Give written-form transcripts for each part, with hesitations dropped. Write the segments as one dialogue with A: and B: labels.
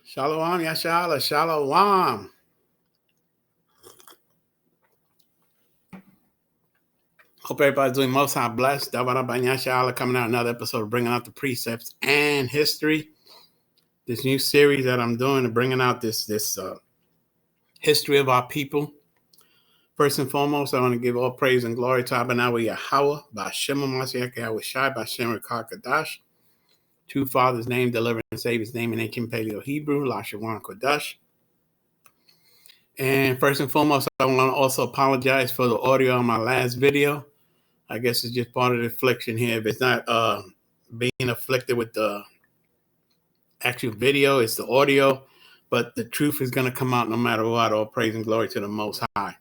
A: Shalom, Yashala, Shalom. Hope everybody's doing most high blessed. Yashala coming out another episode of Bringing Out the Precepts and History. This new series that I'm doing and bringing out this history of our people. First and foremost, I want to give all praise and glory to Abanawa Yahweh, Ba'Shem Mashiach Yahweh Shai, Ba'Shem Rekar Kadash. Two fathers' name, deliver and save his name in ancient Paleo Hebrew, Lashawan Kodash. And first and foremost, I want to also apologize for the audio on my last video. I guess it's just part of the affliction here. If it's not being afflicted with the actual video, it's the audio. But the truth is going to come out no matter what. All praise and glory to the Most High.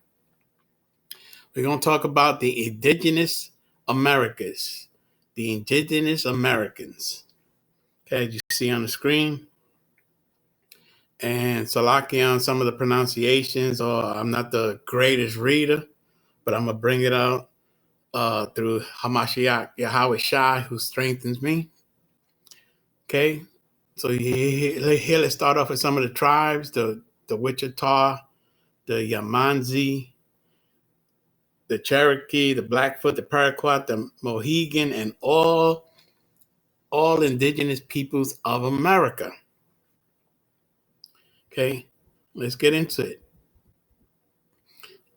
A: We're going to talk about the Indigenous Americans. The Indigenous Americans. Okay, as you see on the screen. And Salaki on some of the pronunciations, or I'm not the greatest reader, but I'm going to bring it out through Hamashiach Yahweh Shai, who strengthens me. Okay, so here let's start off with some of the tribes, the Wichita, the Yamanzi, the Cherokee, the Blackfoot, the Paraquat, the Mohegan, and all indigenous peoples of America. Okay, let's get into it.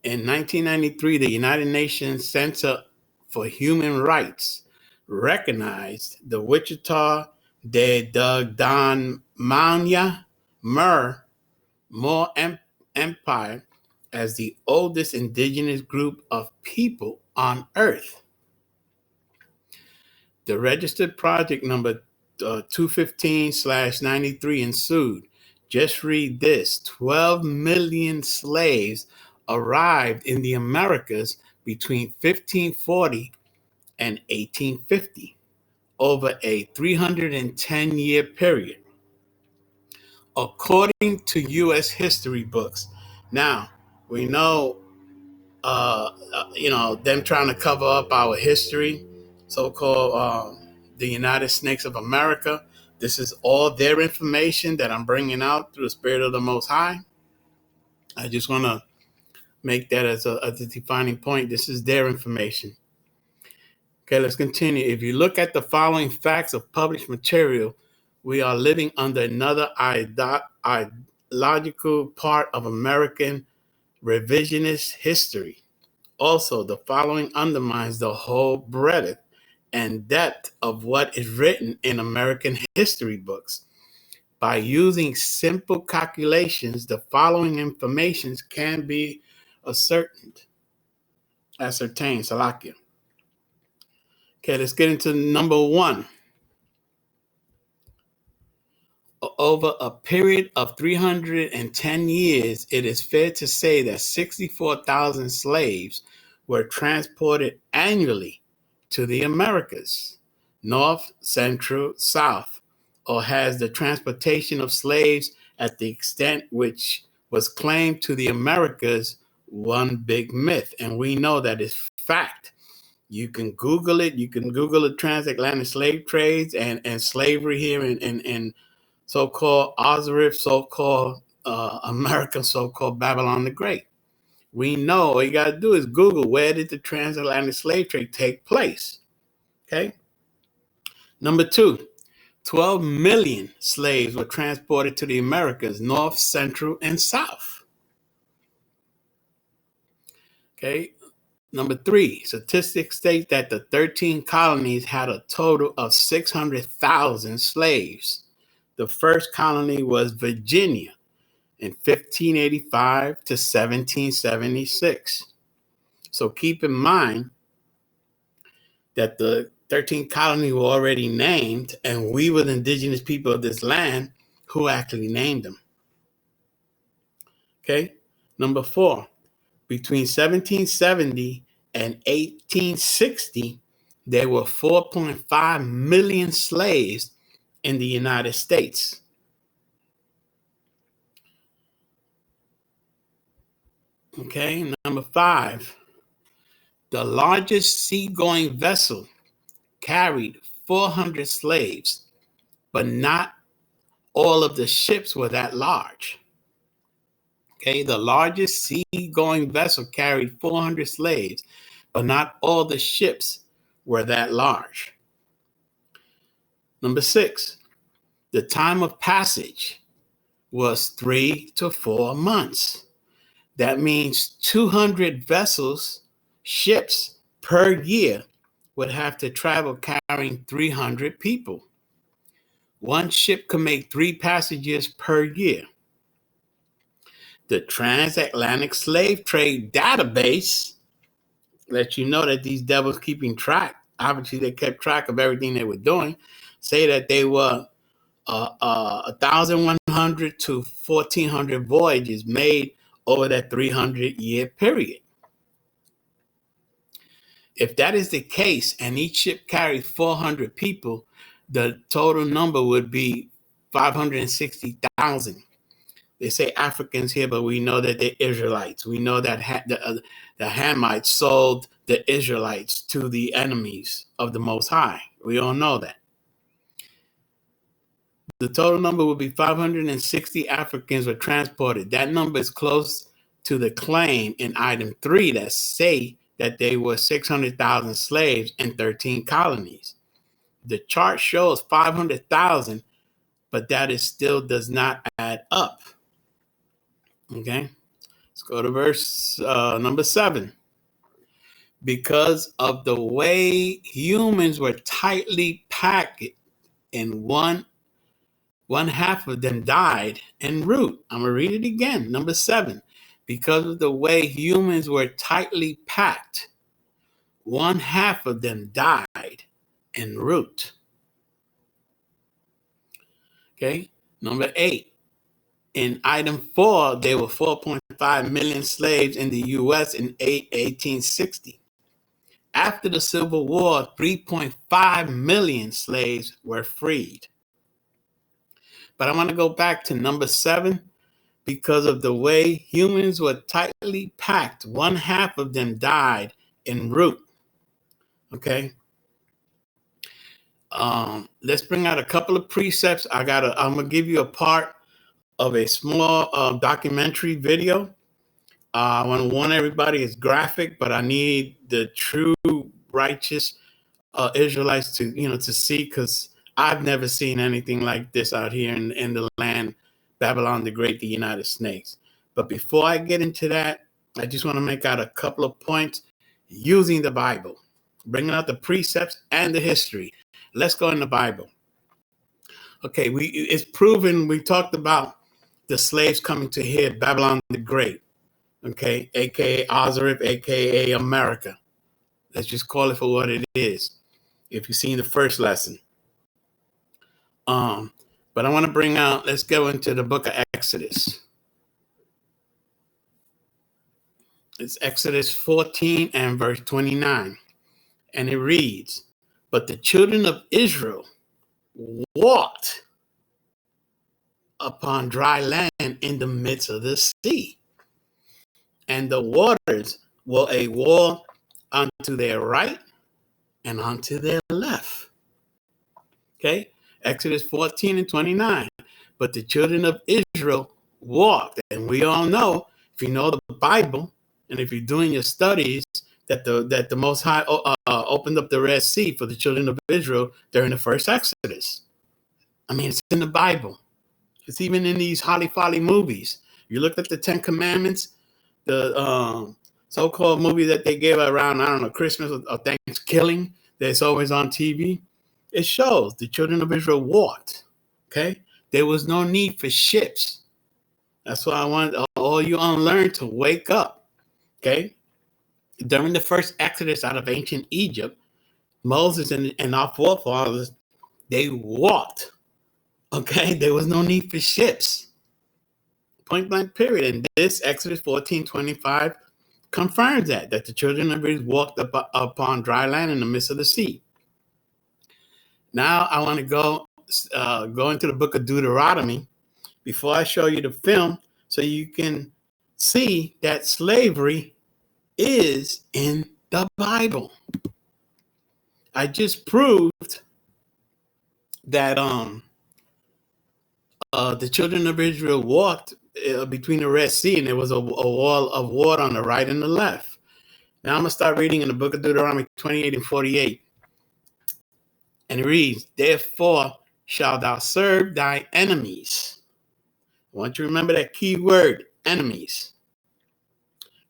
A: In 1993, the United Nations Center for Human Rights recognized the Wichita de Dagdanmanya Mer Empire as the oldest indigenous group of people on Earth. The registered project number 215/93 ensued. Just read this: 12 million slaves arrived in the Americas between 1540 and 1850 over a 310-year period, according to U.S. history books. Now, we know, them trying to cover up our history, so-called the United Snakes of America. This is all their information that I'm bringing out through the Spirit of the Most High. I just want to make that as a defining point. This is their information. Okay, let's continue. If you look at the following facts of published material, we are living under another ideological part of American revisionist history. Also, the following undermines the whole breadth and depth of what is written in American history books. By using simple calculations, the following information can be ascertained. Salakia. Okay, let's get into number one. Over a period of 310 years, it is fair to say that 64,000 slaves were transported annually to the Americas, North, Central, South, or has the transportation of slaves at the extent which was claimed to the Americas one big myth? And we know that is fact. You can Google it. You can Google the transatlantic slave trades and slavery here in so-called Ozarif, so-called America, so-called Babylon the Great. We know all you got to do is Google, where did the transatlantic slave trade take place? Okay. Number two, 12 million slaves were transported to the Americas, North, Central, and South. Okay. Number three, statistics state that the 13 colonies had a total of 600,000 slaves. The first colony was Virginia in 1585 to 1776. So keep in mind that the 13 colonies were already named, and we were the indigenous people of this land who actually named them. Okay, number four, between 1770 and 1860, there were 4.5 million slaves in the United States. Okay, number five, the largest seagoing vessel carried 400 slaves, but not all of the ships were that large. Okay, the largest sea-going vessel carried 400 slaves, but not all the ships were that large. Number 6, the time of passage was 3 to 4 months. That means 200 vessels, ships per year would have to travel carrying 300 people. One ship could make 3 passengers per year. The transatlantic slave trade database lets you know that these devils keeping track. Obviously, they kept track of everything they were doing. Say that they were 1,100 to 1,400 voyages made over that 300-year period. If that is the case, and each ship carried 400 people, the total number would be 560,000. They say Africans here, but we know that they're Israelites. We know that the Hamites sold the Israelites to the enemies of the Most High. We all know that. The total number would be 560 Africans were transported. That number is close to the claim in item 3 that say that they were 600,000 slaves in 13 colonies. The chart shows 500,000, but that is still does not add up. Okay, let's go to verse number 7. Because of the way humans were tightly packed in one half of them died en route. I'm going to read it again. Number 7. Because of the way humans were tightly packed, one half of them died en route. Okay. Number 8. In item 4, there were 4.5 million slaves in the U.S. in 1860. After the Civil War, 3.5 million slaves were freed. But I want to go back to number 7. Because of the way humans were tightly packed, one half of them died en route. Okay. Let's bring out a couple of precepts. I'm gonna give you a part of a small documentary video. I want to warn everybody, it's graphic, but I need the true righteous Israelites to see, because I've never seen anything like this out here in the land, Babylon the Great, the United Snakes. But before I get into that, I just want to make out a couple of points using the Bible, bringing out the precepts and the history. Let's go in the Bible. Okay, it's proven. We talked about the slaves coming to here, Babylon the Great, okay, aka Ozarif, aka America. Let's just call it for what it is. If you've seen the first lesson. But I want to bring out, let's go into the book of Exodus. It's Exodus 14 and verse 29. And it reads, but the children of Israel walked upon dry land in the midst of the sea. And the waters were a wall unto their right and unto their left. Okay, Exodus 14 and 29. But the children of Israel walked. And we all know, if you know the Bible, and if you're doing your studies, that the Most High opened up the Red Sea for the children of Israel during the first Exodus. I mean, it's in the Bible. It's even in these holly-folly movies. You look at the Ten Commandments, the so-called movie that they gave around, I don't know, Christmas or Thanksgiving, that's always on TV. It shows the children of Israel walked. Okay, there was no need for ships. That's why I want all you unlearned to wake up. Okay, during the first Exodus out of ancient Egypt, Moses and our forefathers, they walked. Okay, there was no need for ships. Point blank period. And this Exodus 14:25 confirms that the children of Israel walked upon dry land in the midst of the sea. Now I want to go into the book of Deuteronomy before I show you the film, so you can see that slavery is in the Bible. I just proved that the children of Israel walked between the Red Sea, and there was a wall of water on the right and the left. Now I'm going to start reading in the book of Deuteronomy 28 and 48. And it reads, therefore shalt thou serve thy enemies. I want you to remember that key word, enemies.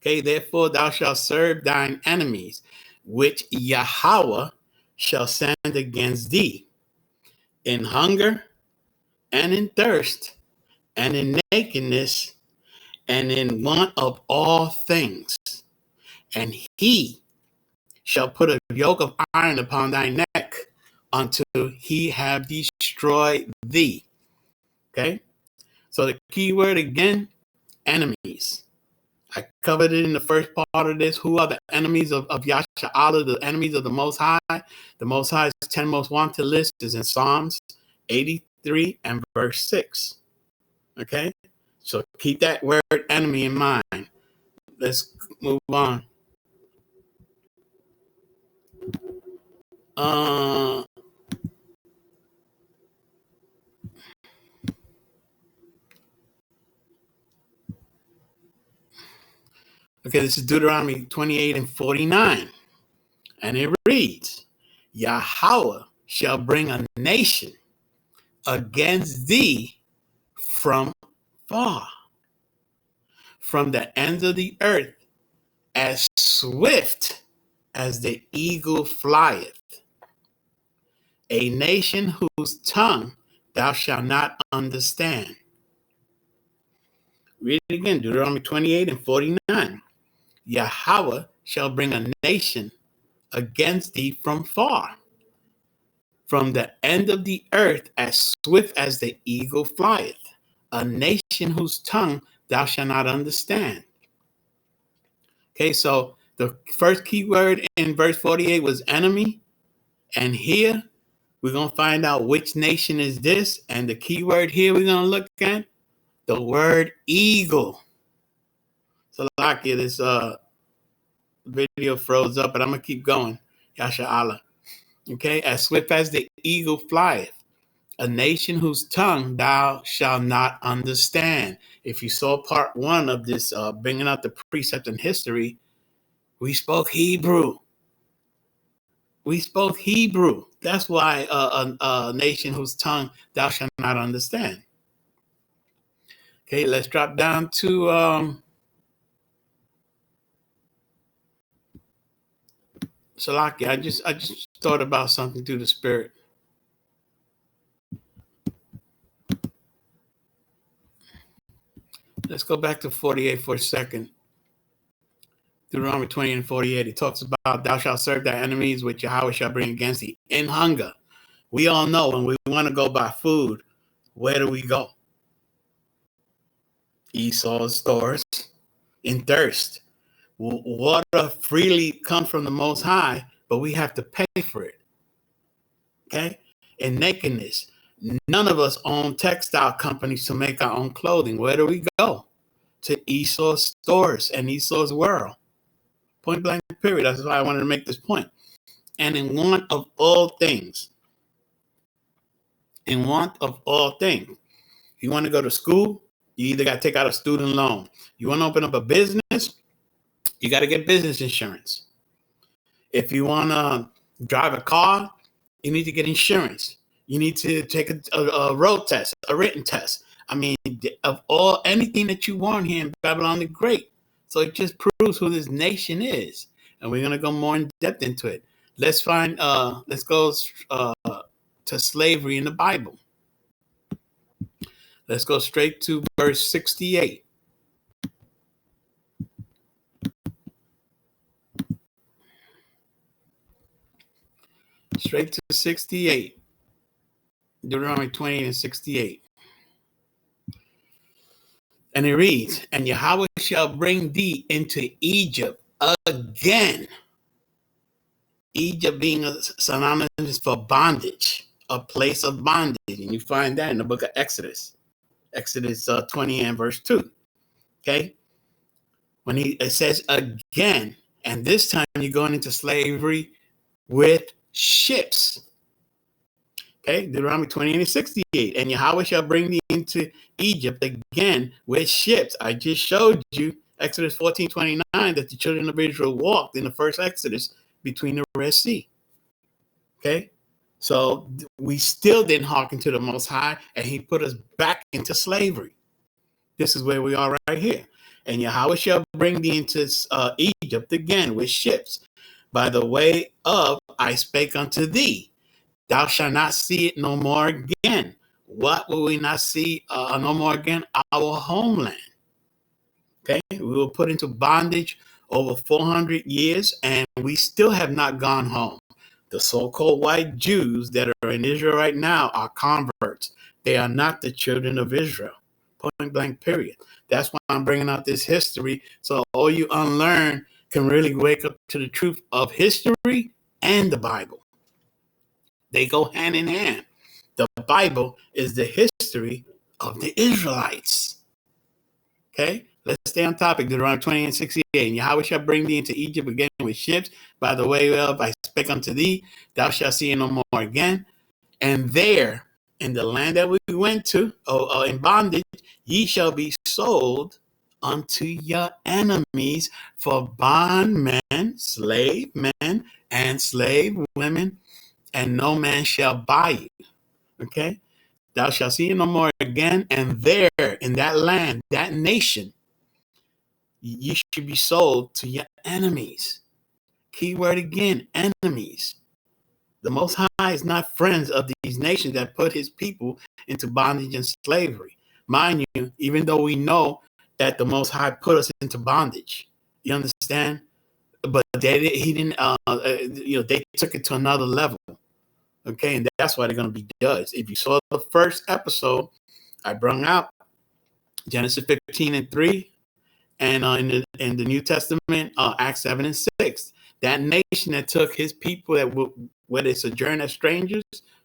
A: Okay, therefore thou shalt serve thine enemies, which Yahweh shall send against thee, in hunger and in thirst and in nakedness and in want of all things. And he shall put a yoke of iron upon thy neck until he have destroyed thee. Okay, so the key word again, enemies. I covered it in the first part of this. Who are the enemies of Yahshua, the enemies of the Most High? The Most High's 10 most wanted list is in Psalms 83 and verse 6. Okay? So keep that word enemy in mind. Let's move on. Okay, this is Deuteronomy 28 and 49. And it reads, Yahweh shall bring a nation against thee from far, from the ends of the earth, as swift as the eagle flieth, a nation whose tongue thou shalt not understand. Read it again, Deuteronomy 28 and 49. Yahweh shall bring a nation against thee from far, from the end of the earth, as swift as the eagle flieth, a nation whose tongue thou shalt not understand. Okay, so the first key word in verse 48 was enemy. And here we're going to find out which nation is this. And the key word here we're going to look at, the word eagle. So like it, this video froze up, but I'm going to keep going. Yasha Allah. Okay, as swift as the eagle flieth, a nation whose tongue thou shalt not understand. If you saw part one of this, bringing out the precept in history, we spoke Hebrew. We spoke Hebrew. That's why a nation whose tongue thou shalt not understand. Okay, let's drop down to Salaki. I just thought about something through the spirit. Let's go back to 48 for a second. Deuteronomy 20 and 48. It talks about thou shalt serve thy enemies, which Yahweh shall bring against thee in hunger. We all know when we want to go buy food, where do we go? Esau's stores. In thirst. Water freely comes from the Most High, but we have to pay for it. Okay? In nakedness. None of us own textile companies to make our own clothing. Where do we go? To Esau's stores and Esau's world. Point blank period. That's why I wanted to make this point. And in want of all things. In want of all things. You want to go to school? You either got to take out a student loan. You want to open up a business? You got to get business insurance. If you want to drive a car, you need to get insurance. You need to take a road test, a written test. I mean, of anything that you want here in Babylon the Great. So it just proves who this nation is. And we're going to go more in depth into it. Let's go to slavery in the Bible. Let's go straight to verse 68. Straight to 68. Deuteronomy 20 and 68. And it reads, and Yahweh shall bring thee into Egypt again. Egypt being a synonymous for bondage, a place of bondage. And you find that in the book of Exodus. Exodus 20 and verse 2. Okay? When it says again, and this time you're going into slavery with ships. Okay, Deuteronomy 28:68. And Yahweh shall bring thee into Egypt again with ships. I just showed you Exodus 14:29 that the children of Israel walked in the first Exodus between the Red Sea. Okay, so we still didn't hearken to the Most High, and He put us back into slavery. This is where we are right here. And Yahweh shall bring thee into Egypt again with ships, by the way of I spake unto thee. Thou shalt not see it no more again. What will we not see no more again? Our homeland. Okay, we were put into bondage over 400 years, and we still have not gone home. The so-called white Jews that are in Israel right now are converts. They are not the children of Israel. Point blank, period. That's why I'm bringing out this history, so all you unlearned can really wake up to the truth of history and the Bible. They go hand in hand. The Bible is the history of the Israelites. Okay, let's stay on topic. Deuteronomy 28:68. And Yahweh shall bring thee into Egypt again with ships, by the way of I spake unto thee, thou shalt see it no more again. And there, in the land that we went to, in bondage, ye shall be sold unto your enemies for bondmen, slave men, and slave women, and no man shall buy you. Okay? Thou shalt see it no more again, and there, in that land, that nation, you should be sold to your enemies. Keyword again, enemies. The Most High is not friends of these nations that put his people into bondage and slavery. Mind you, even though we know that the Most High put us into bondage, you understand? But he didn't. They took it to another level. Okay, and that's why they're going to be judged. If you saw the first episode, I brought out Genesis 15:3, and in the New Testament, Acts 7:6. That nation that took his people where they sojourn as strangers,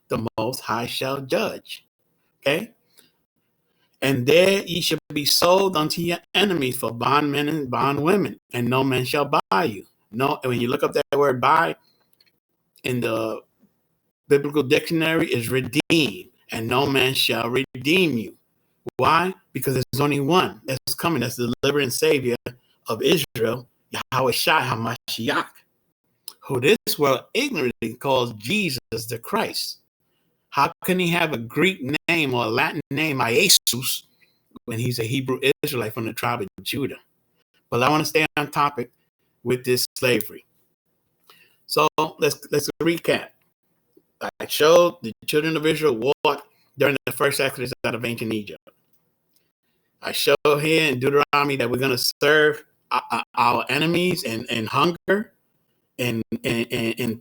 A: the Most High shall judge. Okay, and there ye shall be sold unto your enemies for bondmen and bondwomen, and no man shall buy you. No, when you look up that word "buy" in the biblical dictionary, is redeem, and no man shall redeem you. Why? Because there's only one that's coming, that's the deliverer and savior of Israel, Yahweh Shai HaMashiach, who this world ignorantly calls Jesus the Christ. How can he have a Greek name or a Latin name, Jesus, when he's a Hebrew Israelite from the tribe of Judah? But I want to stay on topic with this slavery. So let's recap. I showed the children of Israel walked during the first Exodus out of ancient Egypt. I show here in Deuteronomy that we're going to serve our enemies in hunger, in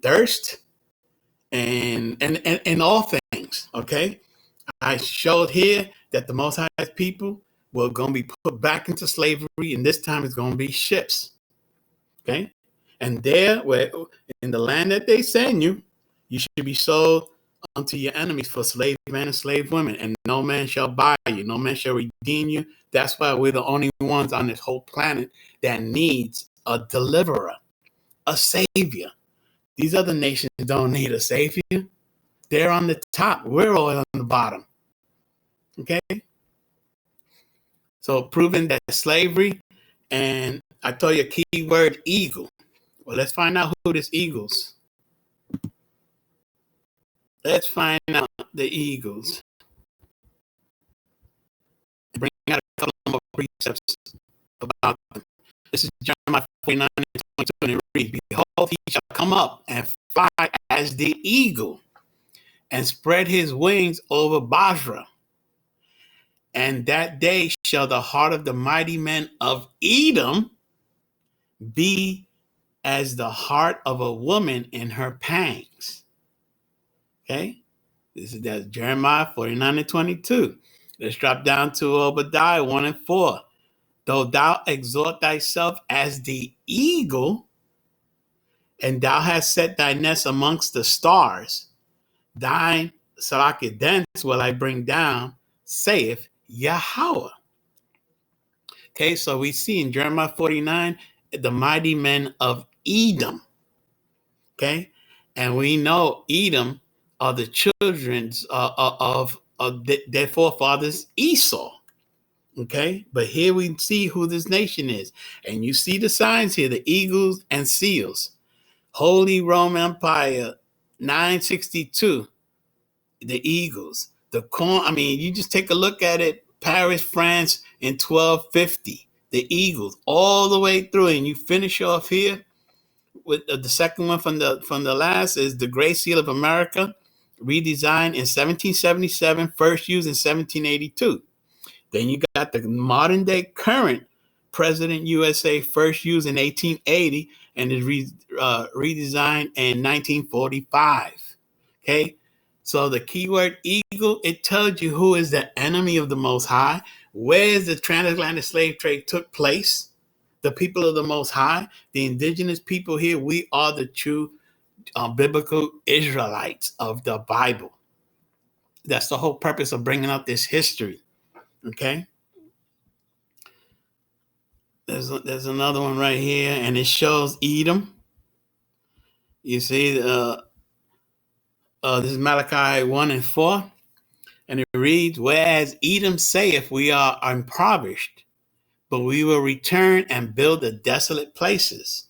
A: thirst, and all things. Okay, I showed here that the Most High's people were going to be put back into slavery, and this time it's going to be ships. Okay, and there, where in the land that they send you, you should be sold unto your enemies for slave men and slave women, and no man shall buy you, no man shall redeem you. That's why we're the only ones on this whole planet that needs a deliverer, a savior. These other nations don't need a savior. They're on the top. We're all on the bottom. Okay? So proving that slavery, and I told you a key word, eagle. Well, let's find out who this eagles. Let's find out the eagles. Bring out a couple more precepts about them. This is Jeremiah 49:22, and it reads, behold, he shall come up and fly as the eagle, and spread his wings over Basra. And that day shall the heart of the mighty men of Edom be as the heart of a woman in her pangs. Okay? That's Jeremiah 49:22. Let's drop down to Obadiah 1:4. Though thou exalt thyself as the eagle, and thou hast set thy nest amongst the stars, thine Salaki thence will I bring down, saith Yahweh. Okay, so we see in Jeremiah 49 the mighty men of Edom. Okay, and we know Edom are the children of their forefathers Esau. Okay, but here we see who this nation is, and you see the signs here: the eagles and seals. Holy Roman Empire, 962. The eagles, the corn. I mean, you just take a look at it. Paris, France, in 1250. The eagles, all the way through, and you finish off here with the second one from the last is the Great Seal of America, redesigned in 1777, first used in 1782. Then you got the modern day current President USA, first used in 1880 and is redesigned in 1945. Okay, so the keyword eagle, it tells you who is the enemy of the Most High, where the transatlantic slave trade took place. The people of the Most High, the indigenous people here, we are the true biblical Israelites of the Bible. That's the whole purpose of bringing up this history. Okay. There's another one right here, and it shows Edom. You see, this is Malachi 1 and 4, and it reads, "Whereas Edom saith, we are impoverished, but we will return and build the desolate places.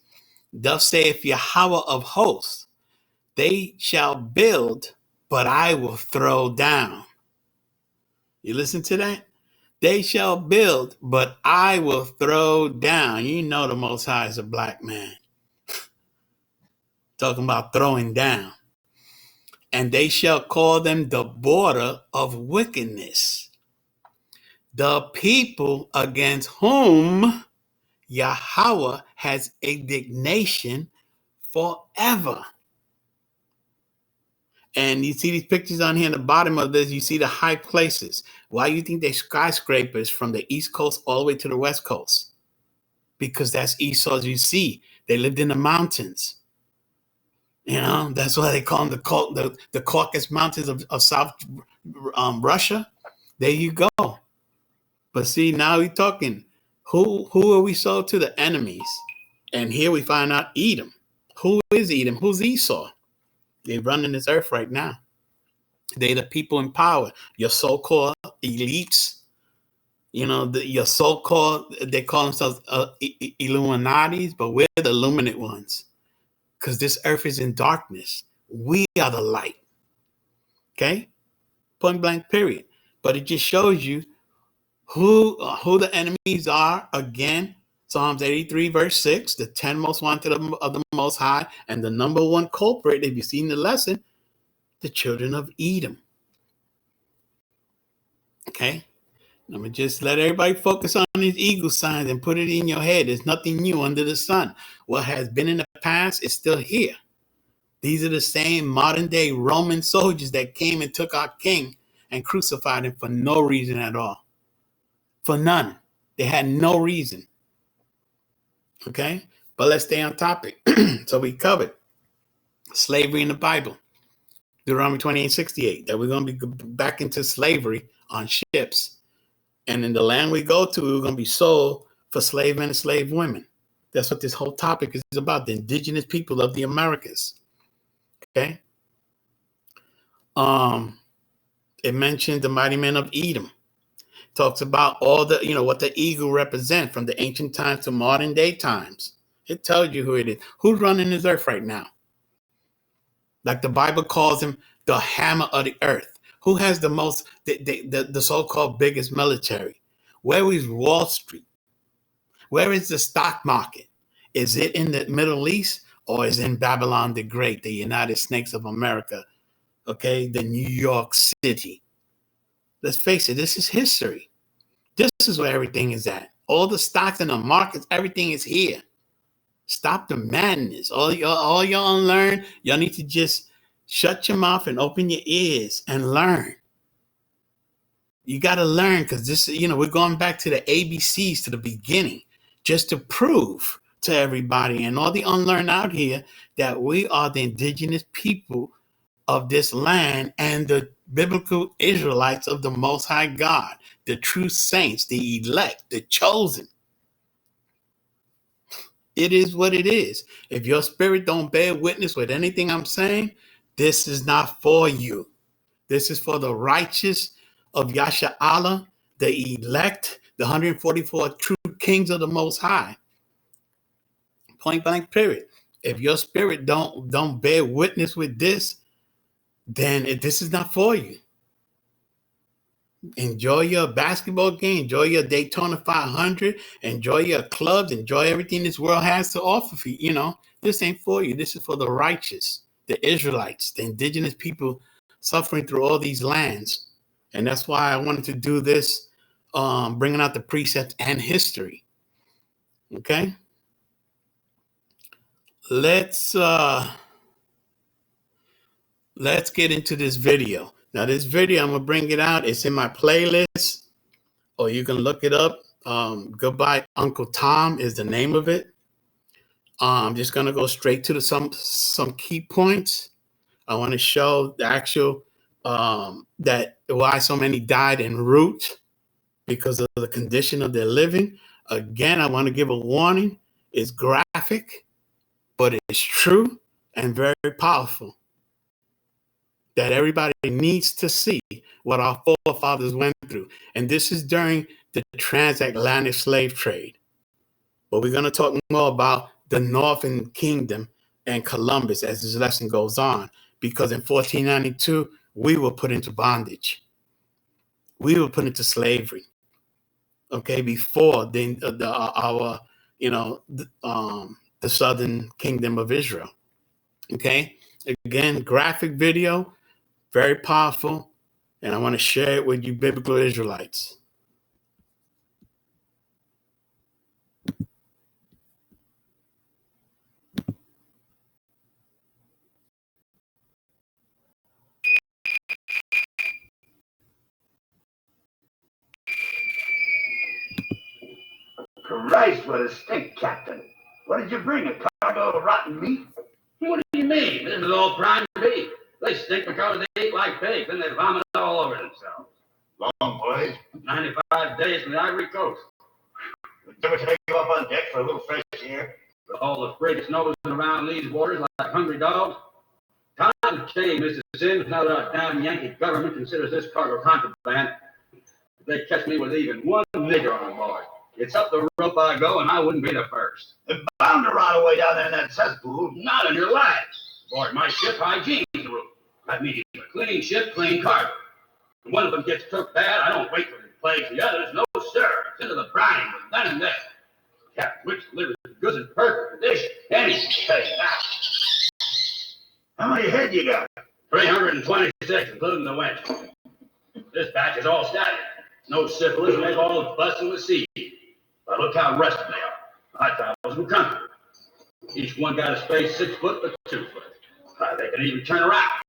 A: Thus saith Yahweh of hosts, they shall build, but I will throw down." You listen to that? They shall build, but I will throw down. You know the Most High is a black man. Talking about throwing down. "And they shall call them the border of wickedness, the people against whom Yahweh has indignation forever." And you see these pictures on here in the bottom of this, you see the high places. Why do you think they're skyscrapers from the East Coast all the way to the West Coast? Because that's Esau, as you see. They lived in the mountains. You know, that's why they call them the Caucasus Mountains of South Russia. There you go. But see, now we're talking, who are we sold to? The enemies. And here we find out Edom. Who is Edom? Who's Esau? They're running this earth right now. They're the people in power. Your so-called elites, you know, your so-called, they call themselves Illuminatis, but we're the illuminate ones. Because this earth is in darkness. We are the light. Okay? Point blank, period. But it just shows you who the enemies are. Again, Psalms 83, verse 6, the 10 most wanted of the Most High, and the number one culprit, if you've seen the lesson, the children of Edom. Okay? Let me just let everybody focus on these eagle signs and put it in your head. There's nothing new under the sun. What has been in the past is still here. These are the same modern day Roman soldiers that came and took our king and crucified him for no reason at all. For none. They had no reason. Okay? But let's stay on topic. So we covered slavery in the Bible. Deuteronomy 28:68, that we're going to be back into slavery on ships. And in the land we go to, we're going to be sold for slave men and slave women. That's what this whole topic is about, the indigenous people of the Americas. Okay? It mentioned the mighty men of Edom. Talks about all the, what the eagle represent from the ancient times to modern day times. It tells you who it is. Who's running this earth right now? Like the Bible calls him the hammer of the earth. Who has the most, the so-called biggest military? Where is Wall Street? Where is the stock market? Is it in the Middle East or is it in Babylon the Great, the United Snakes of America? Okay, the New York City. Let's face it, this is history. This is where everything is at. All the stocks and the markets, everything is here. Stop the madness. All y'all unlearned, y'all need to just shut your mouth and open your ears and learn. You got to learn, because this, we're going back to the ABCs, to the beginning, just to prove to everybody and all the unlearned out here that we are the indigenous people of this land and the biblical Israelites of the Most High God, the true saints, the elect, the chosen. It is what it is. If your spirit don't bear witness with anything I'm saying, This is not for you. This is for the righteous of Yasha Allah, the elect, the 144 true kings of the Most High. Point blank, period. If your spirit don't bear witness with this, then this is not for you. Enjoy your basketball game, enjoy your Daytona 500, enjoy your clubs, enjoy everything this world has to offer for you. You know, this ain't for you. This is for the righteous, the Israelites, the indigenous people suffering through all these lands. And that's why I wanted to do this, bringing out the precepts and history. Okay. Let's get into this video. Now, this video, I'm gonna bring it out. It's in my playlist, or you can look it up. Goodbye, Uncle Tom is the name of it. I'm just gonna go straight to some key points. I want to show the actual that why so many died en route because of the condition of their living. Again, I want to give a warning. It's graphic, but it's true and very powerful. That everybody needs to see what our forefathers went through. And this is during the transatlantic slave trade. But we're going to talk more about the Northern Kingdom and Columbus as this lesson goes on. Because in 1492, we were put into bondage. We were put into slavery. Okay, before the Southern Kingdom of Israel. Okay, again, graphic video. Very powerful, and I want to share it with you biblical Israelites.
B: Christ, what a stink, Captain. What did you bring, a cargo of rotten meat?
C: What do you mean? This is all prime beef. They stink because they eat like pigs, and they vomit all over themselves.
B: Long voyage?
C: 95 days from the Ivory Coast.
B: Would you ever take you up on deck for a little fresh air?
C: With all the freight nosing around these waters like hungry dogs. Time change, Mr. Sims, now that our damn Yankee government considers this cargo contraband. If they catch me with even one nigger on board, it's up the rope I go, and I wouldn't be the first.
B: They're bound to rot away down there in that cesspool.
C: Not in your lives. Aboard my ship, hygiene's the rule. That means a clean ship, clean cargo. When one of them gets took bad, I don't wait till it plagues the others. No, sir. It's into the brine with then and there. Captain Wicks delivers the goods in perfect condition. Anything pays out.
B: How many head you got?
C: 326, including the winch. This batch is all static. No syphilis, and they've all busting with seed. But look how rested they are. I travel some country. Each one got a space 6 foot but 2 foot. They can even turn around.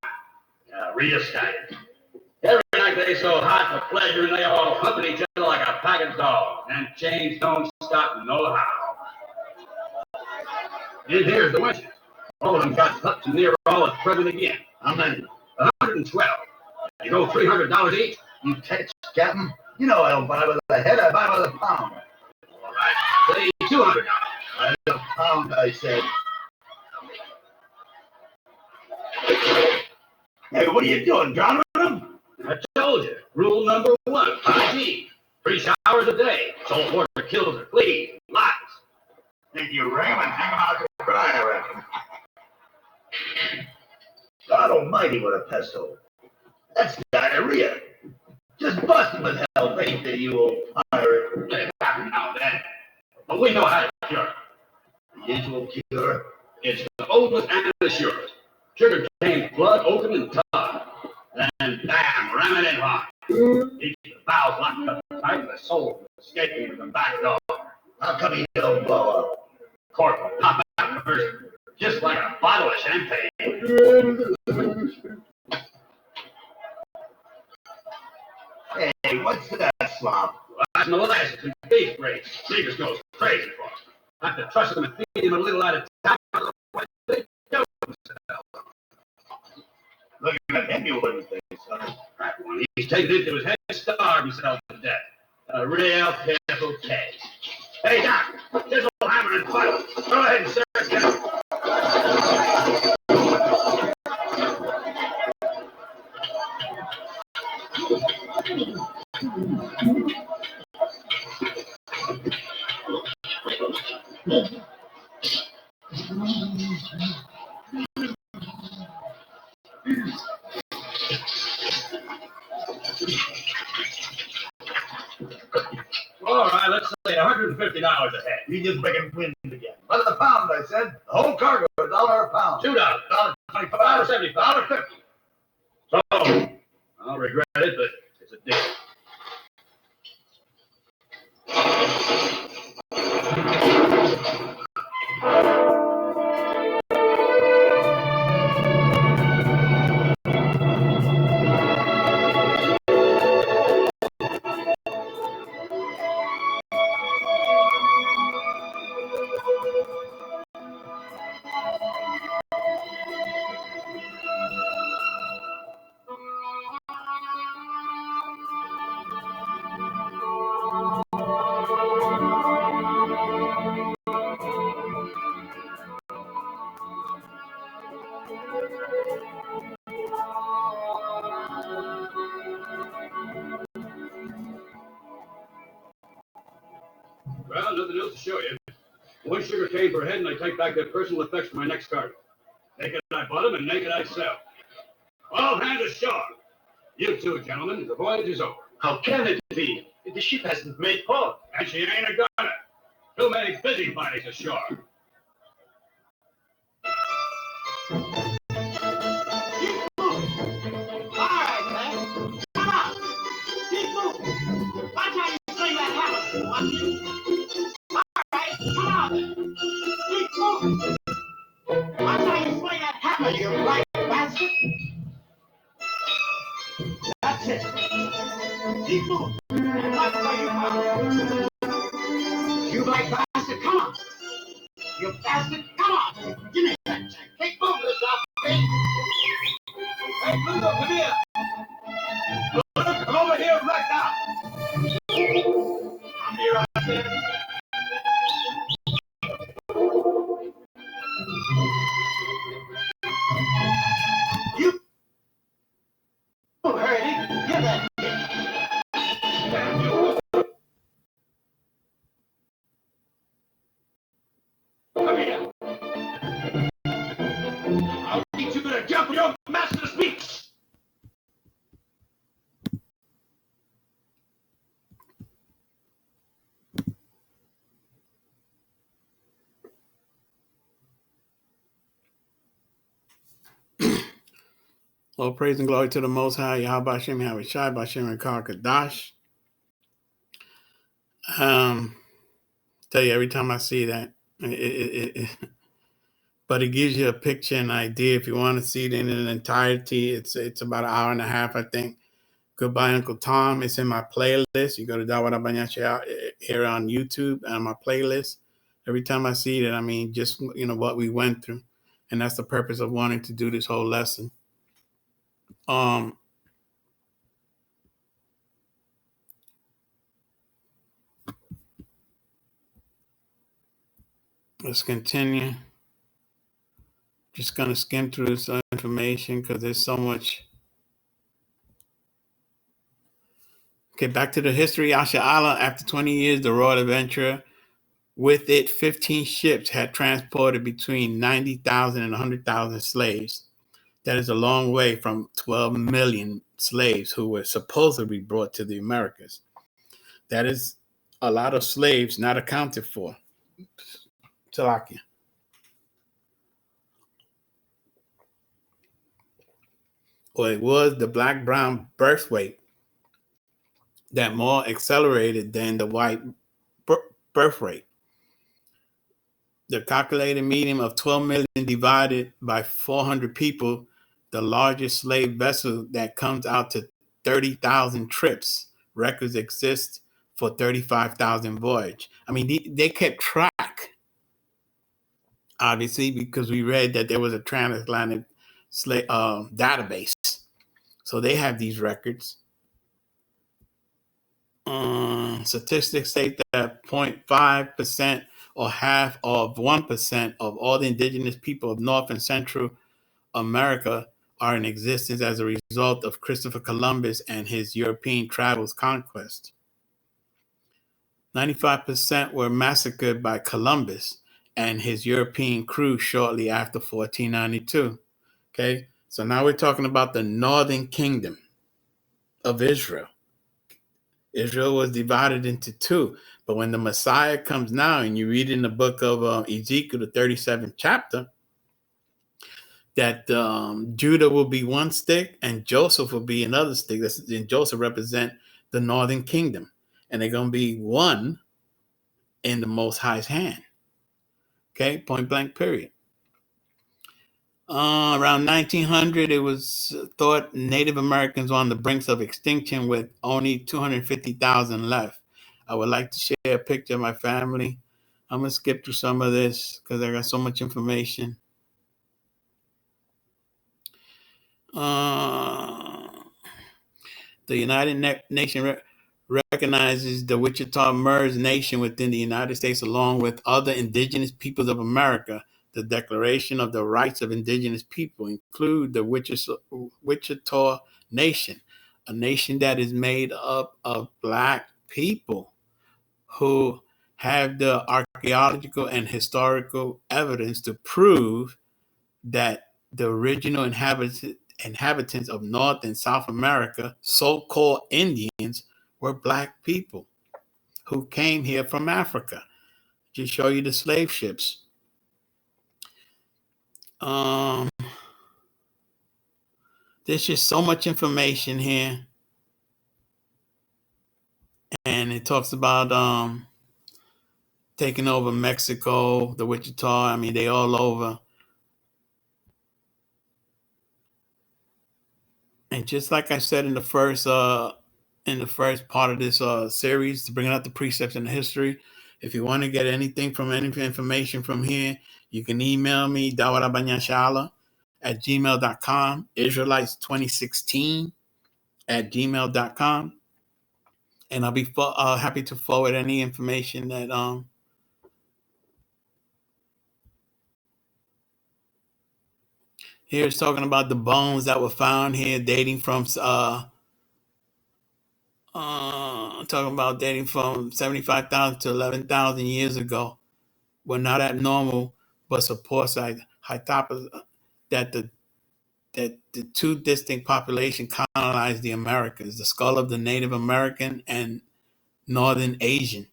C: Real static. Every night they so hot for pleasure, and they all humping each other like a pack of dogs. And chains don't stop no how. And here's the winches. All of them got hooks and near all is pregnant again.
B: How many?
C: 112. They go $300 each.
B: You catch, Captain? You know I don't buy by the head, I buy by the pound.
C: All right, say $200.
B: By the pound, I said. Hey, what are you doing, drowning them?
C: I told you, rule number 1, hygiene. 3 showers a day. Salt water kills the fleas, lice.
B: Think you ram and hang them out to dry, I reckon. God almighty, what a pesto. That's diarrhea. Just busting with hell, ain't they, you old pirate?
C: They happen now and then. But we know how to cure it.
B: The usual cure.
C: It's the oldest and the surest. Sugar cane, blood, oakum, and tongue. Then bam, ram it in hot. Keep the valves locked up tight and the soul escaping with the back door.
B: How come you don't blow up?
C: Cork will pop out first, just like a bottle of champagne.
B: Hey, what's that slop?
C: Well, that's molasses and beef grease. Niggas goes crazy for it. I have to trust them and feed them a little at a time. They do themselves.
B: Looking at him, you wouldn't think so.
C: Right one. He's taken into his head and starved himself to death. A real pitiful case. Hey, Doc, chisel, hammer, and funnel. Go ahead and search him. All right, let's say $150 a head.
B: You just making wind again. By the pound, I said. The whole cargo, $1 a pound.
C: $2.
B: $1.25.
C: $1.75.
B: $1.50.
C: So, I'll regret it, but it's a deal. Well, nothing else to show you. One sugar cane per head, and I take back their personal effects for my next cargo. Naked I bought them, and naked I sell. All hands ashore. You too, gentlemen. The voyage is over.
B: How can it be? The ship hasn't made port.
C: And she ain't a gunner. Too many busybodies ashore.
D: Alright, man. Come on. Keep moving. Watch how you swing that hammer. Watch it. Alright, come on then. Keep moving. Watch how you swing that hammer, you black bastard. That's it. Keep moving. And watch where you go. You black bastard, come on. You bastard, come on. Give me that check. Keep moving, Hey, Pluto, come here. Pluto, come over here right now. Come here, I said. You heard it. Give that. Damn you. Come here. I'll teach you to jump with your master's speech.
A: All praise and glory to the Most High, Yahweh Hashem, Yahweh Shai, Bashem, and Kadash. Tell you every time I see that, but it gives you a picture and idea. If you want to see it in its entirety, it's about an hour and a half, I think. Goodbye, Uncle Tom. It's in my playlist. You go to Dawada Banyasha here on YouTube and my playlist. Every time I see it, I mean, just what we went through, and that's the purpose of wanting to do this whole lesson. Let's continue. Just gonna skim through some information because there's so much. Okay, back to the history. Asha'ala, after 20 years, the Royal Adventurer, with it 15 ships, had transported between 90,000 and 100,000 slaves. That is a long way from 12 million slaves who were supposedly brought to the Americas. That is a lot of slaves not accounted for. Talakia. Well, it was the black-brown birth rate that more accelerated than the white birth rate. The calculated median of 12 million divided by 400 people, the largest slave vessel that comes out to 30,000 trips. Records exist for 35,000 voyage. I mean, they kept track, obviously, because we read that there was a transatlantic slave database. So they have these records. Statistics state that 0.5% or half of 1% of all the indigenous people of North and Central America are in existence as a result of Christopher Columbus and his European travels conquest. 95% were massacred by Columbus and his European crew shortly after 1492. Okay, so now we're talking about the northern kingdom of Israel. Israel was divided into two, but when the Messiah comes now, and you read in the book of Ezekiel, the 37th chapter, that Judah will be one stick and Joseph will be another stick. And Joseph represent the northern kingdom, and they're going to be one in the Most High's hand. Okay, point blank, period. Around 1900, it was thought Native Americans were on the brinks of extinction with only 250,000 left. I would like to share a picture of my family. I'm going to skip through some of this because I got so much information. The United Nations recognizes the Wichita Merged Nation within the United States along with other indigenous peoples of America. The Declaration of the Rights of Indigenous People include the Wichita Nation, a nation that is made up of Black people who have the archaeological and historical evidence to prove that the original inhabitants of North and South America, so-called Indians, were Black people who came here from Africa. Just show you the slave ships. There's just so much information here. And it talks about taking over Mexico, the Wichita. I mean, they all over. And just like I said in the first part of this series, to bring out the precepts and the history, if you want to get anything from any information from here, you can email me, dawarabanyashala@gmail.com, Israelites2016@gmail.com, and I'll be happy to forward any information that here it's talking about the bones that were found here dating from 75,000 to 11,000 years ago. Were not abnormal, but supports hypothesis that the two distinct populations colonized the Americas: the skull of the Native American and Northern Asian.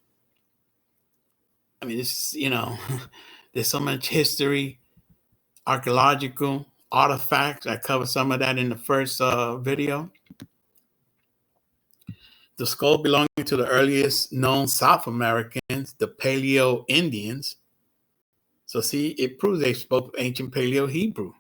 A: I mean, this there's so much history, archaeological artifacts. I covered some of that in the first video. The skull belonging to the earliest known South Americans, the Paleo Indians. So see, it proves they spoke ancient Paleo Hebrew.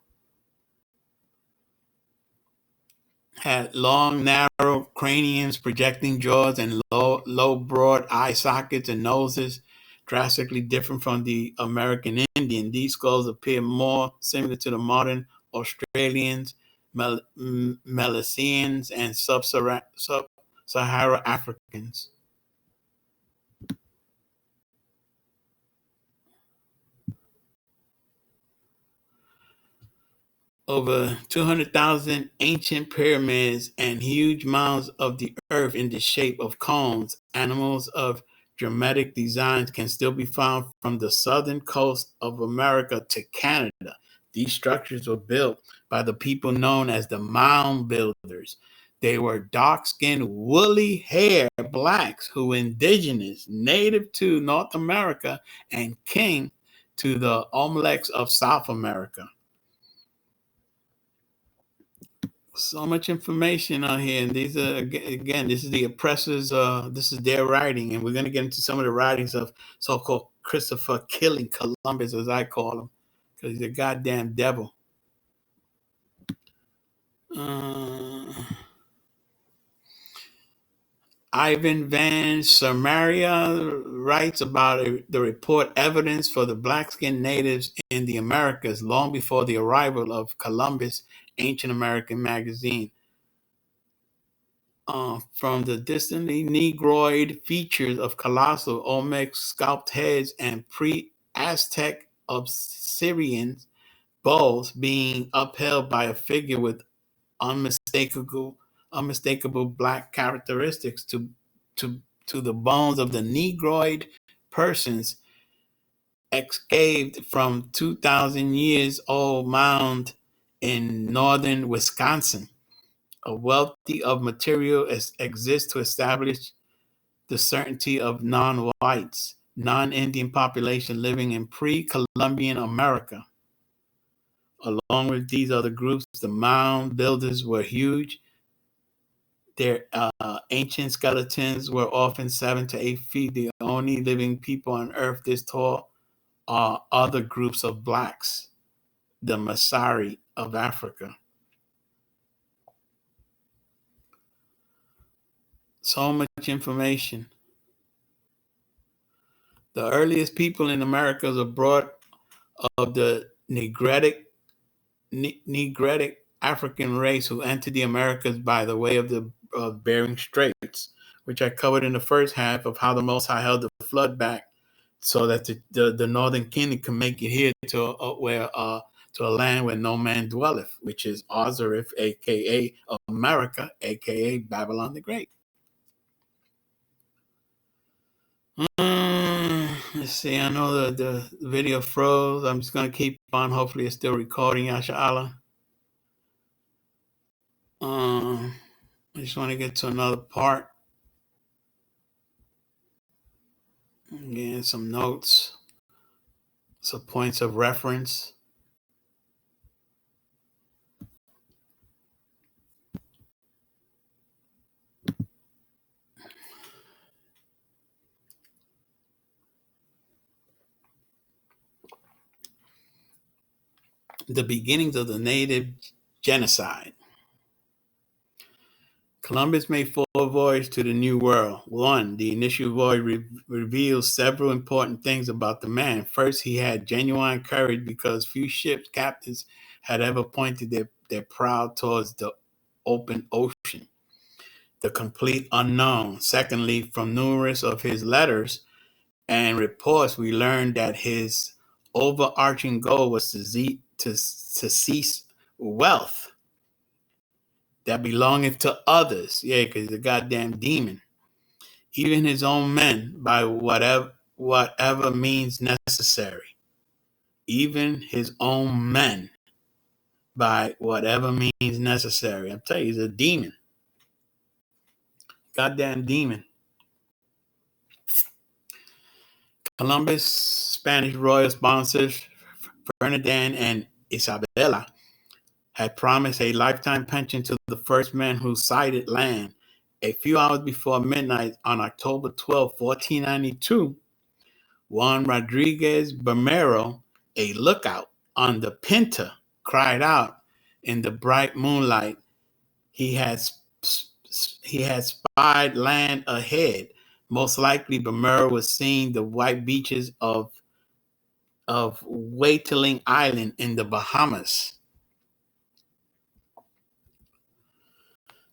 A: Had long, narrow craniums, projecting jaws, and low, broad eye sockets and noses, drastically different from the American Indian. These skulls appear more similar to the modern Australians, Malaysians, and Sub-Saharan Africans. Over 200,000 ancient pyramids and huge mounds of the earth in the shape of cones, animals of dramatic designs, can still be found from the southern coast of America to Canada. These structures were built by the people known as the Mound Builders. They were dark-skinned, woolly-haired Blacks who were indigenous, native to North America, and king to the Olmecs of South America. So much information on here, and these are, again, this is the oppressors, this is their writing, and we're going to get into some of the writings of so-called Christopher killing Columbus, as I call him, because he's a goddamn devil. Ivan Van Samaria writes about the report evidence for the black-skinned natives in the Americas long before the arrival of Columbus, Ancient American magazine. From the distantly negroid features of colossal Olmec sculpted heads and pre-Aztec Assyrians bowls being upheld by a figure with unmistakable black characteristics to the bones of the Negroid persons excaved from 2,000 years old mound in northern Wisconsin. A wealthy of material exists to establish the certainty of non-whites, non-Indian population living in pre-Columbian America. Along with these other groups, the mound builders were huge. Their ancient skeletons were often 7 to 8 feet. The only living people on earth this tall are other groups of blacks, the Masai of Africa. So much information. The earliest people in America are brought of the Negritic African race who entered the Americas by the way of the Bering Straits, which I covered in the first half of how the Most High held the flood back so that the northern kingdom can make it here to a land where no man dwelleth, which is Ozarif, aka America, aka Babylon the Great. Let's see. I know the video froze. I'm just gonna keep on. Hopefully, it's still recording. Yasha Allah. I just want to get to another part. Again, some notes, some points of reference. The beginnings of the native genocide. Columbus made 4 voyages to the New World. 1. The initial voyage reveals several important things about the man. First, he had genuine courage because few ships captains had ever pointed their prow towards the open ocean, the complete unknown. Secondly, from numerous of his letters and reports, we learned that his overarching goal was to seize wealth that belongeth to others. Yeah, because he's a goddamn demon. Even his own men, by whatever means necessary. Even his own men, by whatever means necessary. I'm telling you, he's a demon. Goddamn demon. Columbus' Spanish royal sponsors, Ferdinand and Isabella, had promised a lifetime pension to the first man who sighted land. A few hours before midnight on October 12, 1492, Juan Rodriguez Bermero, a lookout on the Pinta, cried out in the bright moonlight he had spied land ahead. Most likely, Bermero was seeing the white beaches of Waitling Island in the Bahamas.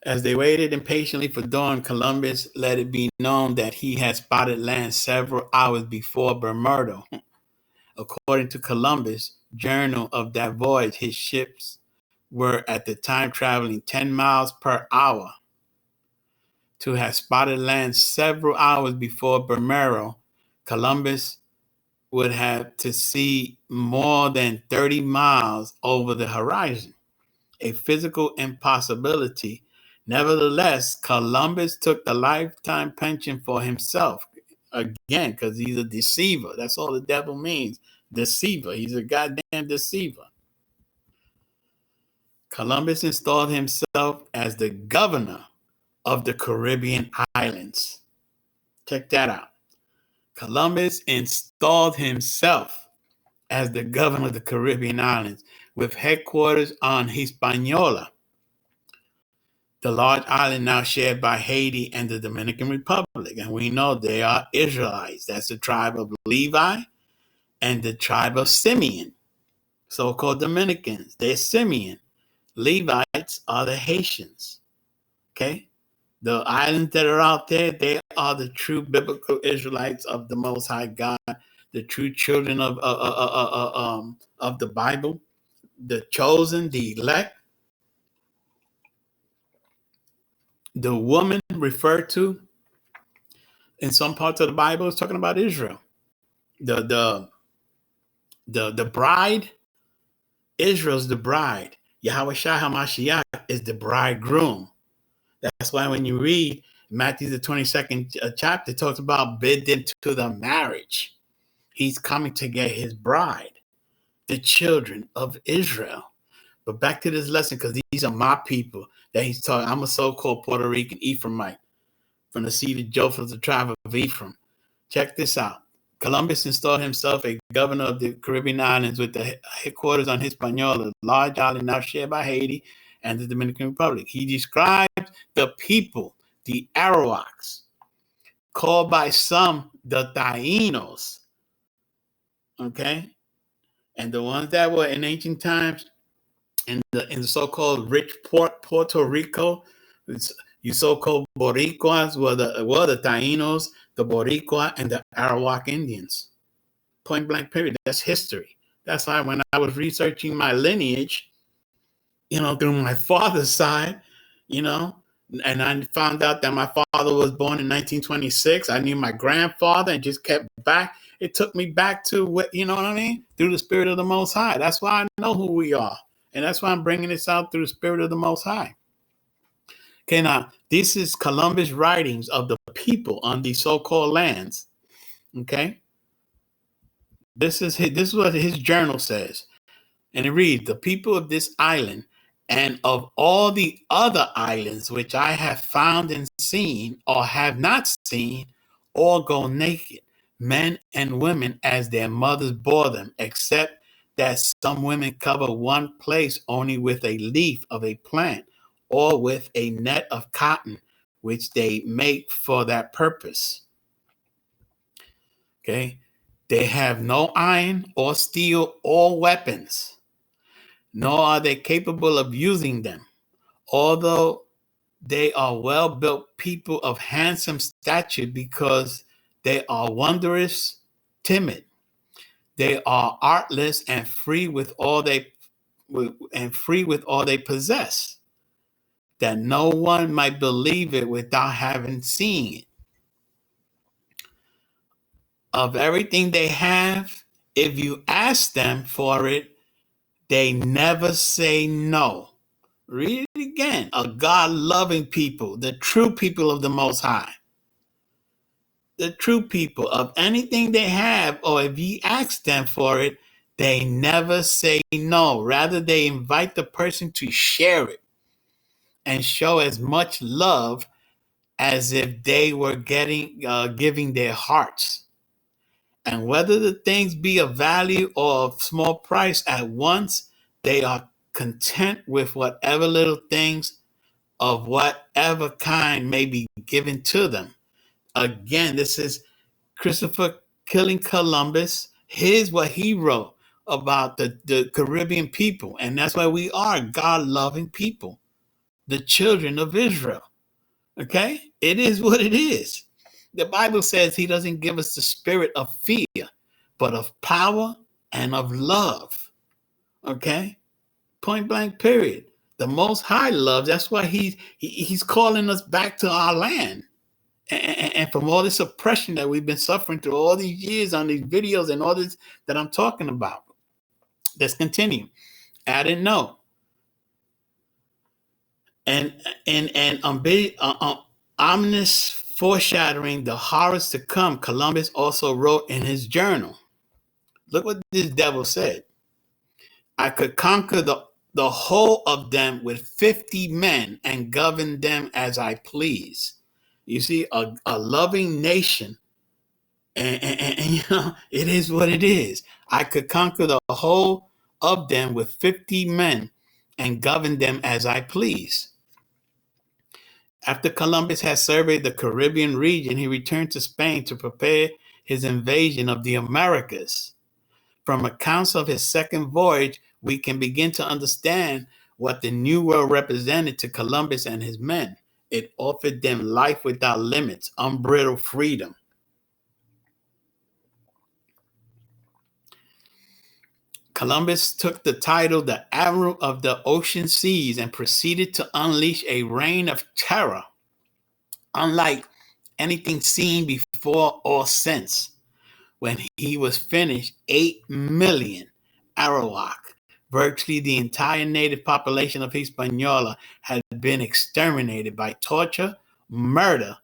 A: As they waited impatiently for dawn, Columbus let it be known that he had spotted land several hours before Bermuda. According to Columbus' journal of that voyage, his ships were at the time traveling 10 miles per hour. To have spotted land several hours before Bermuda, Columbus would have to see more than 30 miles over the horizon, a physical impossibility. Nevertheless, Columbus took the lifetime pension for himself, again, because he's a deceiver. That's all the devil means, deceiver. He's a goddamn deceiver. Columbus installed himself as the governor of the Caribbean islands. Check that out. Columbus installed himself as the governor of the Caribbean islands, with headquarters on Hispaniola, the large island now shared by Haiti and the Dominican Republic. And we know they are Israelites. That's the tribe of Levi and the tribe of Simeon, so-called Dominicans. They're Simeon. Levites are the Haitians. Okay? The islands that are out there, they are the true biblical Israelites of the Most High God, the true children of the Bible, the chosen, the elect. The woman referred to in some parts of the Bible is talking about Israel. The bride, Israel's the bride. Yahweh Shai HaMashiach is the bridegroom. That's why when you read Matthew the 22nd chapter, it talks about bidden to the marriage. He's coming to get his bride, the children of Israel. But back to this lesson, because these are my people that he's talking. I'm a so-called Puerto Rican Ephraimite from the seed of Joseph, the tribe of Ephraim. Check this out. Columbus installed himself a governor of the Caribbean islands with the headquarters on Hispaniola, a large island now shared by Haiti and the Dominican Republic. He described the people, the Arawaks, called by some the Taínos, okay? And the ones that were in ancient times in the so-called rich Puerto Rico, you so-called Boricuas were the Taínos, the Boricua, and the Arawak Indians. Point blank period. That's history. That's why when I was researching my lineage, through my father's side, and I found out that my father was born in 1926. I knew my grandfather and just kept back. It took me back to what, you know what I mean? Through the Spirit of the Most High. That's why I know who we are. And that's why I'm bringing this out through the Spirit of the Most High. Okay, now, this is Columbus' writings of the people on these so-called lands. Okay? This is what his journal says. And it reads, the people of this island and of all the other islands which I have found and seen or have not seen, all go naked, men and women as their mothers bore them, except that some women cover one place only with a leaf of a plant or with a net of cotton, which they make for that purpose. Okay. They have no iron or steel or weapons, nor are they capable of using them. Although they are well-built people of handsome stature because they are wondrous timid. They are artless and free with all they possess, that no one might believe it without having seen it. Of everything they have, if you ask them for it, they never say no. Read it again. A God-loving people, the true people of the Most High. The true people of anything they have, or if you ask them for it, they never say no. Rather, they invite the person to share it and show as much love as if they were giving their hearts. And whether the things be of value or of small price at once, they are content with whatever little things of whatever kind may be given to them. Again, this is Christopher killing Columbus. Here's what he wrote about the Caribbean people. And that's why we are God-loving people, the children of Israel. Okay? It is what it is. The Bible says he doesn't give us the spirit of fear, but of power and of love. Okay? Point blank period. The Most High loves. That's why he's calling us back to our land. And from all this oppression that we've been suffering through all these years on these videos and all this that I'm talking about. Let's continue. Add a note. And ominous foreshadowing the horrors to come, Columbus also wrote in his journal. Look what this devil said. I could conquer the whole of them with 50 men and govern them as I please. You see, a loving nation, and it is what it is. I could conquer the whole of them with 50 men and govern them as I please. After Columbus had surveyed the Caribbean region, he returned to Spain to prepare his invasion of the Americas. From accounts of his second voyage, we can begin to understand what the New World represented to Columbus and his men. It offered them life without limits, unbridled freedom. Columbus took the title the Admiral of the Ocean Seas and proceeded to unleash a reign of terror, unlike anything seen before or since. When he was finished, 8 million Arawak, virtually the entire native population of Hispaniola, had been exterminated by torture, murder,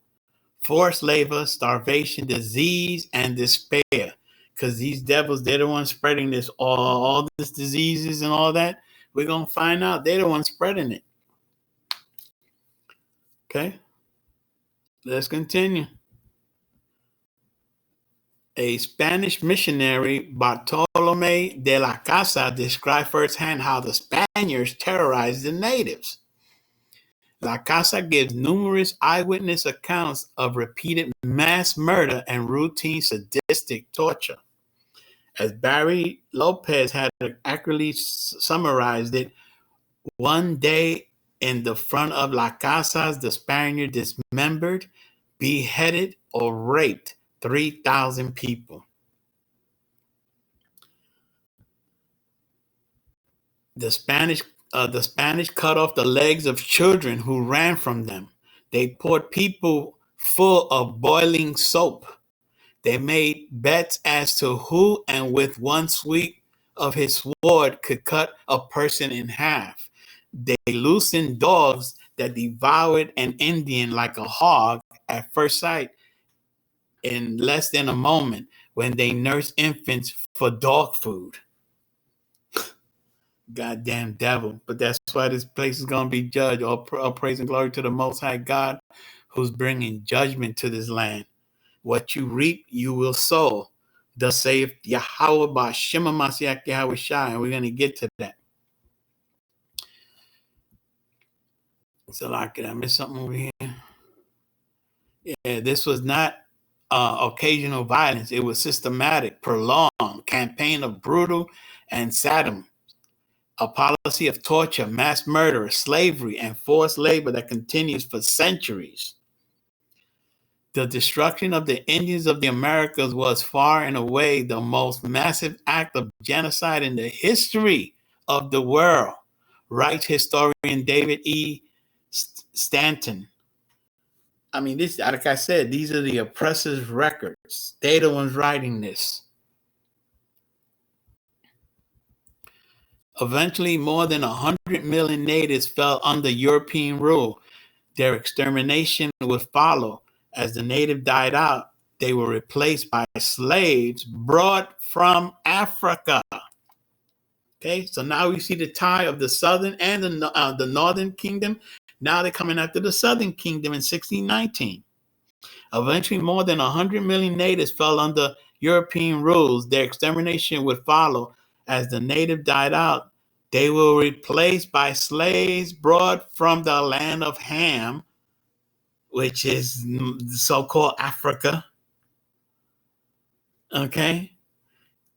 A: forced labor, starvation, disease, and despair. Because these devils, they're the ones spreading this, all this diseases and all that. We're going to find out they're the ones spreading it. Okay? Let's continue. A Spanish missionary, Bartolomé de la Casa, described firsthand how the Spaniards terrorized the natives. La Casa gives numerous eyewitness accounts of repeated mass murder and routine sadistic torture. As Barry Lopez had accurately summarized it, one day in the front of La Casas, the Spaniard dismembered, beheaded, or raped 3,000 people. The Spanish cut off the legs of children who ran from them. They poured people full of boiling soap. They made bets as to who and with one sweep of his sword could cut a person in half. They loosened dogs that devoured an Indian like a hog at first sight in less than a moment when they nursed infants for dog food. Goddamn devil. But that's why this place is going to be judged. All praise and glory to the Most High God who's bringing judgment to this land. What you reap, you will sow. Thus saith Yahweh Ba'Shem HaMashiach Yahweh Shai. And we're going to get to that. So, like, did I miss something over here? Yeah, this was not occasional violence. It was systematic, prolonged campaign of brutal and sadism. A policy of torture, mass murder, slavery, and forced labor that continues for centuries. The destruction of the Indians of the Americas was far and away the most massive act of genocide in the history of the world, writes historian David E. Stanton. I mean, this, like I said, these are the oppressors' records. They're the ones writing this. Eventually, more than 100 million natives fell under European rule. Their extermination would follow. As the native died out, they were replaced by slaves brought from Africa. Okay, so now we see the tie of the southern and the northern kingdom. Now they're coming after the southern kingdom in 1619. Eventually, more than 100 million natives fell under European rules. Their extermination would follow. As the native died out, they were replaced by slaves brought from the land of Ham, which is so-called Africa. Okay?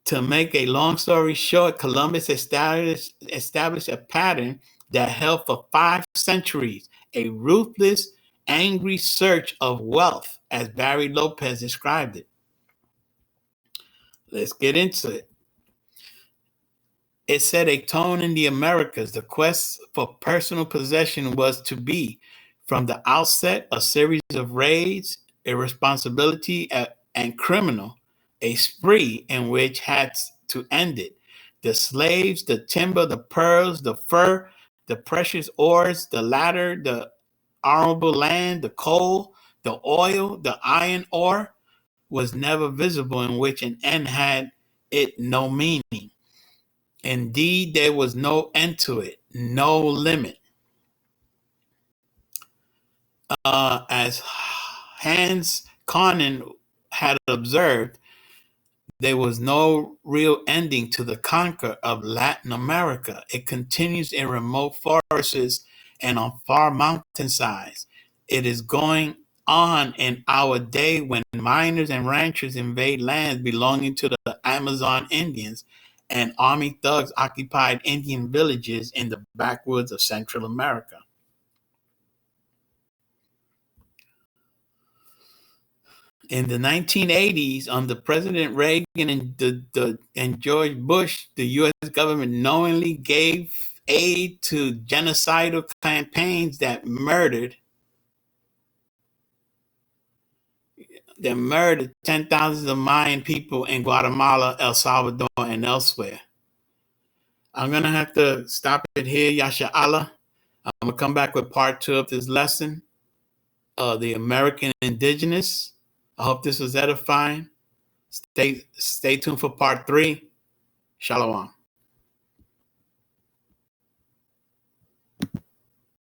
A: To make a long story short, Columbus established a pattern that held for 5 centuries, a ruthless, angry search of wealth, as Barry Lopez described it. Let's get into it. It set a tone in the Americas. The quest for personal possession was to be, from the outset, a series of raids, irresponsibility, and criminal, a spree in which had to end it. The slaves, the timber, the pearls, the fur, the precious ores, the ladder, the arable land, the coal, the oil, the iron ore, was never visible, in which an end had it no meaning. Indeed, there was no end to it, no limit. As Hans Connon had observed, there was no real ending to the conquer of Latin America. It continues in remote forests and on far mountainsides. It is going on in our day when miners and ranchers invade lands belonging to the Amazon Indians, and army thugs occupied Indian villages in the backwoods of Central America. In the 1980s, under President Reagan and George Bush, the U.S. government knowingly gave aid to genocidal campaigns that murdered 10,000 of Mayan people in Guatemala, El Salvador, and elsewhere. I'm going to have to stop it here, Yasha Allah. I'm going to come back with part 2 of this lesson, the American Indigenous. I hope this was edifying. Stay tuned for part 3. Shalom.